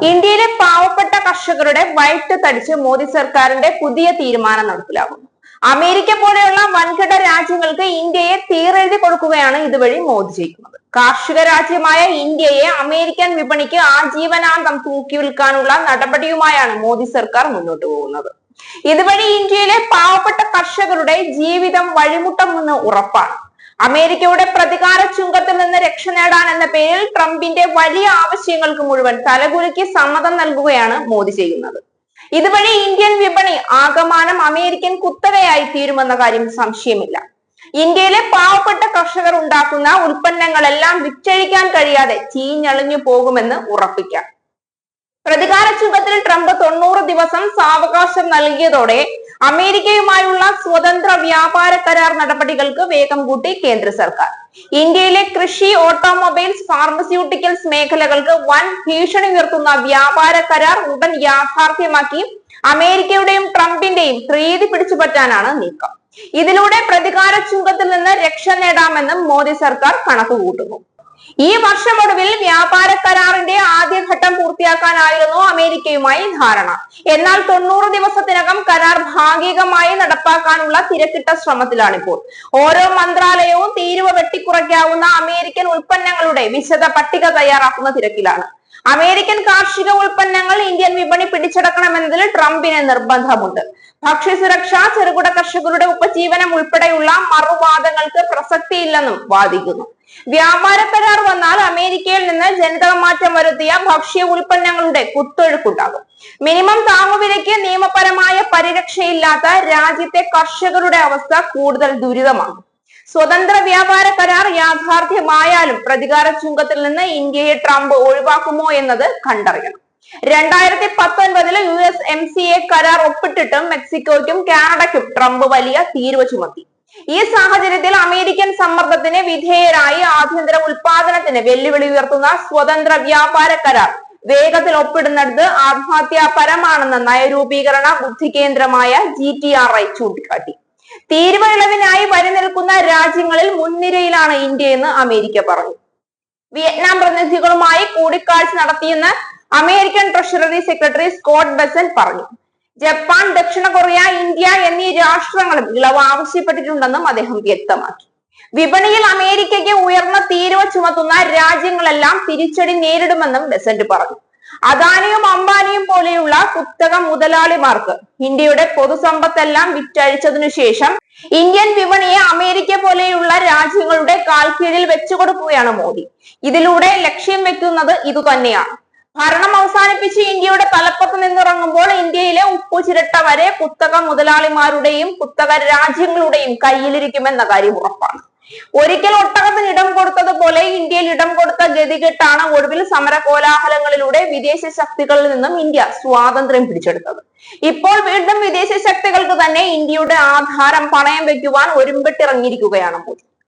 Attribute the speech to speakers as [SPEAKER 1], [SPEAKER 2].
[SPEAKER 1] ഇന്ത്യയിലെ പാവപ്പെട്ട കർഷകരുടെ വയറ്റ് തടിച്ച് മോദി സർക്കാരിന്റെ പുതിയ തീരുമാനം നടപ്പിലാകുന്നു. അമേരിക്ക പോലെയുള്ള വൻകിട രാജ്യങ്ങൾക്ക് ഇന്ത്യയെ തീരെഴുതി കൊടുക്കുകയാണ് ഇതുവഴി മോദി ചെയ്യുന്നത്. കാർഷിക രാജ്യമായ ഇന്ത്യയെ അമേരിക്കൻ വിപണിക്ക് ആജീവനാന്തം തൂക്കി വിൽക്കാനുള്ള നടപടിയുമായാണ് മോദി സർക്കാർ മുന്നോട്ട് പോകുന്നത്. ഇതുവഴി ഇന്ത്യയിലെ പാവപ്പെട്ട കർഷകരുടെ ജീവിതം വഴിമുട്ടുമെന്ന് ഉറപ്പാണ്. അമേരിക്കയുടെ പ്രതികാര ചുങ്കത്തിൽ നിന്ന് രക്ഷ നേടാൻ എന്ന പേരിൽ ട്രംപിന്റെ വലിയ ആവശ്യങ്ങൾക്ക് മുഴുവൻ തലകുലുക്കി സമ്മതം നൽകുകയാണ് മോദി ചെയ്യുന്നത്. ഇതുവഴി ഇന്ത്യൻ വിപണി ആകമാനം അമേരിക്കൻ കുത്തകയായി തീരുമെന്ന കാര്യം സംശയമില്ല. ഇന്ത്യയിലെ പാവപ്പെട്ട കർഷകർ ഉണ്ടാക്കുന്ന ഉൽപ്പന്നങ്ങളെല്ലാം വിറ്റഴിക്കാൻ കഴിയാതെ ചീഞ്ഞളിഞ്ഞു പോകുമെന്ന് ഉറപ്പിക്കാം. പ്രതികാര ചുങ്കത്തിൽ ട്രംപ് 90 ദിവസം സാവകാശം നൽകിയതോടെ അമേരിക്കയുമായുള്ള സ്വതന്ത്ര വ്യാപാര കരാർ നടപടികൾക്ക് വേഗം കൂട്ടി കേന്ദ്ര സർക്കാർ. ഇന്ത്യയിലെ കൃഷി, ഓട്ടോമൊബൈൽസ്, ഫാർമസ്യൂട്ടിക്കൽസ് മേഖലകൾക്ക് വൻ ഭീഷണി ഉയർത്തുന്ന വ്യാപാര കരാർ ഉടൻ യാഥാർത്ഥ്യമാക്കി അമേരിക്കയുടെയും ട്രംപിന്റെയും പ്രീതി പിടിച്ചുപറ്റാനാണ് നീക്കം. ഇതിലൂടെ പ്രതികാര ചുങ്കത്തിൽ നിന്ന് രക്ഷ നേടാമെന്നും മോദി സർക്കാർ കണക്കുകൂട്ടുന്നു. ഈ വർഷമൊടുവിൽ വ്യാപാര കരാറിന്റെ ആദ്യഘട്ടം പൂർത്തിയാക്കാനായിരുന്നു അമേരിക്കയുമായി ധാരണ. എന്നാൽ 90 ദിവസത്തിനകം കരാർ ഭാഗികമായി നടപ്പാക്കാനുള്ള തിരക്കിട്ട ശ്രമത്തിലാണിപ്പോൾ. ഓരോ മന്ത്രാലയവും തീരുവ വെട്ടിക്കുറയ്ക്കാവുന്ന അമേരിക്കൻ ഉൽപ്പന്നങ്ങളുടെ വിശദ പട്ടിക തയ്യാറാക്കുന്ന തിരക്കിലാണ്. അമേരിക്കൻ കാർഷിക ഉൽപ്പന്നങ്ങൾ ഇന്ത്യൻ വിപണി പിടിച്ചെടുക്കണമെന്നതിൽ ട്രംപിന് നിർബന്ധമുണ്ട്. ഭക്ഷ്യസുരക്ഷ, ചെറുകിട കർഷകരുടെ ഉപജീവനം ഉൾപ്പെടെയുള്ള മറുവാദങ്ങൾക്ക് പ്രസക്തിയില്ലെന്നും വാദിക്കുന്നു. വ്യാപാര കരാർ വന്നാൽ അമേരിക്കയിൽ നിന്ന് ജനിതകമാറ്റം വരുത്തിയ ഭക്ഷ്യ ഉൽപ്പന്നങ്ങളുടെ കുത്തൊഴുക്കുണ്ടാകും. മിനിമം താങ്ങുവിലയ്ക്ക് നിയമപരമായ പരിരക്ഷയില്ലാത്ത രാജ്യത്തെ കർഷകരുടെ അവസ്ഥ കൂടുതൽ ദുരിതമാകും. സ്വതന്ത്ര വ്യാപാര കരാർ യാഥാർത്ഥ്യമായാലും പ്രതികാര ചുങ്കത്തിൽ നിന്ന് ഇന്ത്യയെ ട്രംപ് ഒഴിവാക്കുമോ എന്നത് കണ്ടറിയണം. 2019 USMCA കരാർ ഒപ്പിട്ടിട്ടും മെക്സിക്കോയ്ക്കും കാനഡയ്ക്കും ട്രംപ് വലിയ തീരുവ ചുമത്തി. ഈ സാഹചര്യത്തിൽ അമേരിക്കൻ സമ്മർദ്ദത്തിന് വിധേയരായി ആഭ്യന്തര ഉൽപാദനത്തിന് വെല്ലുവിളി ഉയർത്തുന്ന സ്വതന്ത്ര വ്യാപാര കരാർ വേഗത്തിൽ ഒപ്പിടുന്നത് ആത്മഹത്യാപരമാണെന്ന് നയരൂപീകരണ ബുദ്ധികേന്ദ്രമായ GTRI ചൂണ്ടിക്കാട്ടി. തീരുവ ഇളവിനായി വരി നിൽക്കുന്ന രാജ്യങ്ങളിൽ മുൻനിരയിലാണ് ഇന്ത്യയെന്ന് അമേരിക്ക പറഞ്ഞു. വിയറ്റ്നാം പ്രതിനിധികളുമായി കൂടിക്കാഴ്ച നടത്തിയെന്ന് American treasury secretary Scott Bessent പറഞ്ഞു. ജപ്പാൻ, ദക്ഷിണ കൊറിയ, ഇന്ത്യ എന്നീ രാഷ്ട്രങ്ങളും ഇളവ് ആവശ്യപ്പെട്ടിട്ടുണ്ടെന്നും അദ്ദേഹം വ്യക്തമാക്കി. വിപണിയിൽ അമേരിക്കയ്ക്ക് ഉയർന്ന തീരുവ ചുമത്തുന്ന രാജ്യങ്ങളെല്ലാം തിരിച്ചടി നേരിടുമെന്നും ബെസന്റ് പറഞ്ഞു. അദാനിയും അംബാനിയും പോലെയുള്ള കുത്തക മുതലാളിമാർക്ക് ഇന്ത്യയുടെ പൊതുസമ്പത്തെല്ലാം വിറ്റഴിച്ചതിനു ശേഷം ഇന്ത്യൻ വിപണിയെ അമേരിക്ക പോലെയുള്ള രാജ്യങ്ങളുടെ കാൽക്കീഴിൽ വെച്ചുകൊടുക്കുകയാണ് മോദി. ഇതിലൂടെ ലക്ഷ്യം വെക്കുന്നത് ഇതുതന്നെയാണ്. ഭരണം അവസാനിപ്പിച്ച് ഇന്ത്യയുടെ തലപ്പത്ത് നിന്നിറങ്ങുമ്പോൾ ഇന്ത്യയിലെ ഉപ്പു ചിരട്ട വരെ കുത്തക മുതലാളിമാരുടെയും കുത്തക രാജ്യങ്ങളുടെയും കയ്യിലിരിക്കുമെന്ന കാര്യം ഉറപ്പാണ്. ഒരിക്കൽ ഒട്ടകത്തിന് ഇടം കൊടുത്തതുപോലെ ഇന്ത്യയിൽ ഇടം കൊടുത്ത ഗതികെട്ടാണ് ഒടുവിൽ സമര കോലാഹലങ്ങളിലൂടെ വിദേശ ശക്തികളിൽ നിന്നും ഇന്ത്യ സ്വാതന്ത്ര്യം പിടിച്ചെടുത്തത്. ഇപ്പോൾ വീണ്ടും വിദേശ ശക്തികൾക്ക് തന്നെ ഇന്ത്യയുടെ ആധാരം പണയം വെക്കുവാൻ ഒരുമ്പെട്ടിറങ്ങിയിരിക്കുകയാണ് മോദി.